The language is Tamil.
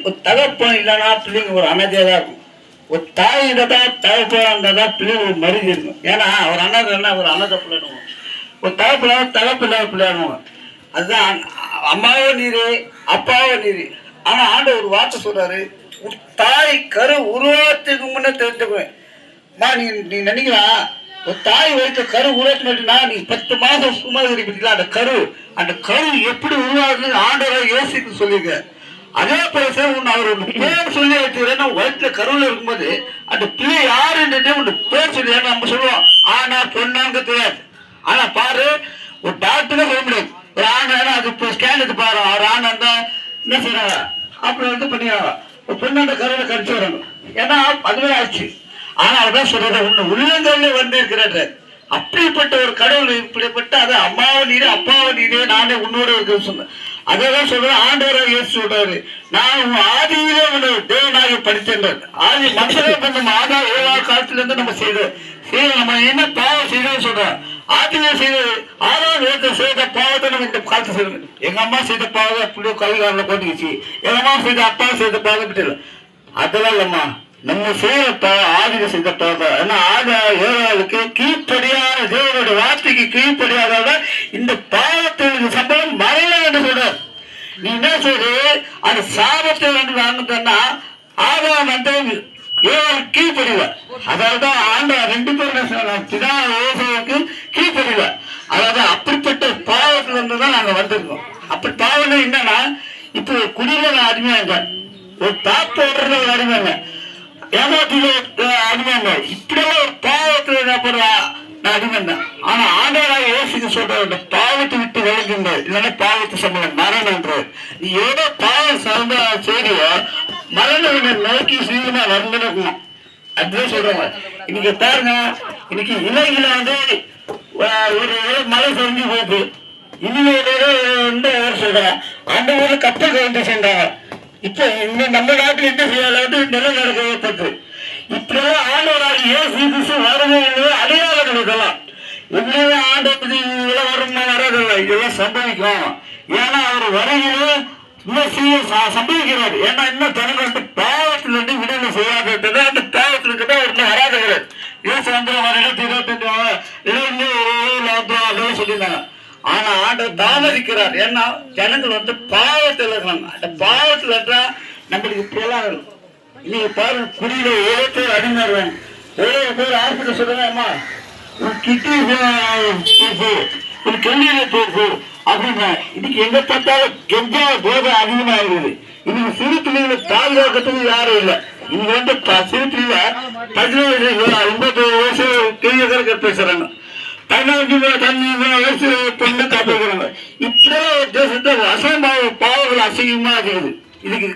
ஒரு தகப்பன் இல்லைன்னா பிள்ளைங்க ஒரு அனாதையாக தான் இருக்கும். ஒரு தாய் இருந்தால் தகப்பனாக இருந்தால் தான் பிள்ளைங்க ஒரு மருதி இருக்கும். ஏன்னா ஒரு அனாதைன்னா ஒரு அனாதை பிள்ளைனுவோம், ஒரு தகப்பில்லாத பிள்ளையானுவோம். அதுதான் அம்மாவோ நீர் அப்பாவோ நீர். ஆனால் ஆண்டு ஒரு வார்த்தை சொல்றாரு, தாய் கரு உருவாத்துக்கு முன்னே தெரிஞ்சுக்குவேன். நீ நினைக்கலாம் ஒரு தாய் வயிற்று கரு உருவாக்கினா நீ 10 மாதம் சும்மா இருப்பீங்களா, அந்த கரு எப்படி உருவாகுதுன்னு ஆண்டவராக யோசித்து சொல்லியிருக்க. அதே போல உன்னை அவர் ஒன்று பேர் சொல்லி வச்சுக்கிறேன்னா வயிற்றுல கருவில் இருக்கும்போது அந்த பிள்ளை யாருன்றதே ஒன்று பேர் சொல்லி நம்ம சொல்லுவோம். ஆனா பொண்ணாங்க தெரியாது. ஆனா பாரு, ஒரு டாக்டரே சொல்ல முடியாது. ஒரு ஆண் அது இப்போ ஸ்கேன் எடுத்து பாரு, அவர் ஆண் இருந்தா என்ன செய்யறாங்க, அப்புறம் பண்ணிடுறாங்க. ஒரு பொண்ணு அந்த கருவில கடிச்சு வரணும். ஏன்னா அதுவே ஆச்சு. ஆனா அதான் சொல்றேன், உன்னை உள்ளங்கள்ல வந்து இருக்கிற அப்படிப்பட்ட ஒரு கடவுள், இப்படிப்பட்ட அதை அம்மாவை நீரே அப்பாவை நீரே நானே உன்னோட இருக்க சொன்னேன். அதான் சொல்றேன். ஆண்டவராக இயேசு சொல்றாரு, நான் ஆதியிலே உன்னை தேவனாக படித்தேன். ஆதி மனுஷனே நம்ம ஏழாவது காலத்துல இருந்து நம்ம செய்தோம். நம்ம என்ன பாவம் செய்தோம்னு சொல்றோம். ஆதியிலே செய்தது ஆறாவது செய்த பாவத்தை நம்ம இந்த காலத்தை செய்யணும். எங்க அம்மா செய்த பாவத்தை புள்ளி கல்விகாரில் போட்டுக்கிச்சு, எங்க அம்மா செய்த அப்பா செய்த பாவம் விட்டு அதெல்லாம் இல்லம்மா. நம்ம செய்யற ஆதிக செய்த பாவம். ஏன்னா ஏழாவதுக்கு கீழ்ப்படியாத தேவனுடைய வார்த்தைக்கு கீழ்ப்படியாத இந்த பாவத்திற்கு சம்பளம் மரணம் என்று சொல்ற. நீ என்ன சொல்ற, அது சாபத்தை வந்து வாங்கினா ஆதாரம் வந்து ஏழு கீழ்ப்படிவ. அதாவதுதான் ஆண்ட 2 பேரும் பிதா யோசுவாவுக்கு கீழ்ப்படிவ. அதாவது அப்படிப்பட்ட பாவத்துல இருந்து தான் நாங்க வந்திருக்கோம். அப்படி பாவம் என்னன்னா, இப்போ குடியில நான் அடிமையாங்க, ஒரு தாத்து ஓடுறது ஒரு அடிமைங்க, ஏமாத்தில அடிமைங்க, இப்படியெல்லாம் ஒரு பாவத்துல என்ன பண்ணுவா நான் அடிமைந்தேன். ஆனா ஆண்டவராக யோசிக்க சொல்ற, பாவத்தை விட்டு விளங்குங்க, இல்லைன்னா பாவத்தை சம்பளம் மரணம்ன்றது. நீ எவ்வளோ பாவம் சார்ந்த செய்தியோ மரண நோக்கி சீக்கிரமா வரணும். அதுதான் சொல்றாங்க. இன்னைக்கு பாருங்க, இன்னைக்கு இலையில வந்து ஒரு மழை செஞ்சு போகுது, இனிமேல் சொல்றாங்க அந்த ஊர்ல கப்பல் கவுந்து சென்றாங்க. இப்ப இந்த நம்ம நாட்டில் என்ன செய்யலாவது நிலநடுக்க ஏற்பட்டு இப்படியெல்லாம் ஆண்டவராக இயேசு வரவே அடையாளங்கள் இதெல்லாம் உண்மையே ஆண்டவர் இதெல்லாம் வருமா வராதில்லை, இதெல்லாம் சம்பவிக்கும். ஏன்னா அவர் வரையிலே சம்பவிக்கிறார். ஏன்னா இன்னும் தனக்கு வந்து பாவத்துல இருந்து விடுதலை செய்யாத அந்த பாவத்துல இருக்க இன்னும் வராதுகிறார். ஏசு வந்து 25 சொல்லியிருந்தாங்க. ஆனா ஆண்டவர் தாமதிக்கிறார். ஏன்னா ஜனங்கள் வந்து பாவத்தில் இருக்கிறாங்க. அந்த பாவத்துல இருந்தா நம்மளுக்கு இப்படியெல்லாம் இருக்கும். இன்னைக்கு பாருங்க, குடியில 7 பேர் அடிமையாருவாங்க. 7 பேர் ஹாஸ்பிட்டல் சொல்றாங்க, கிட்னி போயிடுச்சு, ஒரு கெல்லியில போயிடுச்சு அப்படின்னா. இன்னைக்கு எங்க பார்த்தாலும் கெஞ்சா போதை அதிகமாகிடுது. இன்னைக்கு சிறு பிள்ளைகளை பாதுகாக்கிறதுக்கு யாரும் இல்லை. இங்க வந்து சிறு பிள்ளைல 17 வயசு பெரிய பேசுறாங்க, 15 வயசு பொண்ணு காப்பிக்கிறாங்க. இப்படியே தேசத்தை அசம்பாவ பாவங்கள் அசிங்கமா இருக்குது. இதுக்கு